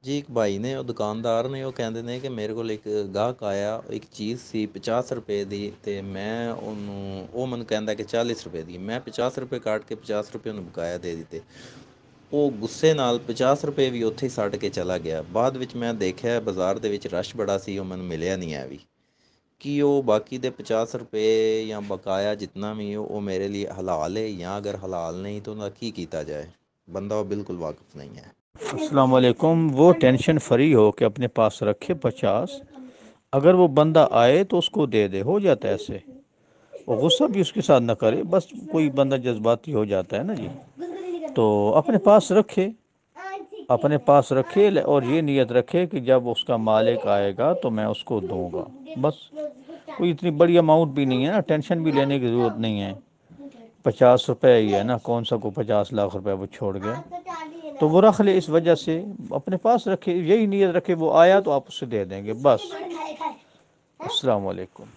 ਜੀ ਇੱਕ ਭਾਈ ਨੇ, ਉਹ ਦੁਕਾਨਦਾਰ ਨੇ, ਉਹ ਕਹਿੰਦੇ ਨੇ ਕਿ ਮੇਰੇ ਕੋਲ ਇੱਕ ਗਾਹਕ ਆਇਆ, ਇੱਕ ਚੀਜ਼ ਸੀ 50 ਰੁਪਏ ਦੀ, ਤੇ ਮੈਂ ਉਹਨੂੰ, ਉਹ ਮੈਨੂੰ ਕਹਿੰਦਾ ਕਿ 40 ਰੁਪਏ ਦੀ। ਮੈਂ 50 ਰੁਪਏ ਕੱਟ ਕੇ 50 ਰੁਪਏ ਉਹਨੂੰ ਬਕਾਇਆ ਦੇ ਦਿੱਤੇ। ਉਹ ਗੁੱਸੇ ਨਾਲ 50 ਰੁਪਏ ਵੀ ਉੱਥੇ ਹੀ ਛੱਡ ਕੇ ਚਲਾ ਗਿਆ। ਬਾਅਦ ਵਿੱਚ ਮੈਂ ਦੇਖਿਆ ਬਾਜ਼ਾਰ ਦੇ ਵਿੱਚ ਰਸ਼ ਬੜਾ ਸੀ, ਉਹ ਮੈਨੂੰ ਮਿਲਿਆ ਨਹੀਂ ਹੈ ਵੀ। ਕਿ ਉਹ ਬਾਕੀ ਦੇ 50 ਰੁਪਏ ਜਾਂ ਬਕਾਇਆ जितना भी हो वो मेरे लिए हलाल है, या अगर हलाल नहीं तो उनका की किया जाए। बंदा वो बिल्कुल वाकिफ नहीं है। अस्सलाम वालेकुम। वो टेंशन फ्री हो के अपने पास रखे 50। अगर वो बंदा आए तो उसको दे दे, हो जाता है ऐसे। और गुस्सा भी उसके साथ ना करे, बस कोई बंदा जज्बाती हो जाता है ना जी, तो अपने पास रखे, अपने पास रखे और ये नियत रखे कि जब उसका मालिक आएगा तो मैं उसको दूंगा। बस कोई इतनी बड़ी अमाउंट भी नहीं है ना, टेंशन भी लेने की ज़रूरत नहीं है। 50 रुपए ही है ना, कौन सा को 50 लाख रुपए वो छोड़ गया, तो वो रख ले। इस वजह से अपने पास रखे, यही नियत रखे वो आया तो आप उससे दे देंगे बस। अस्सलाम वालेकुम।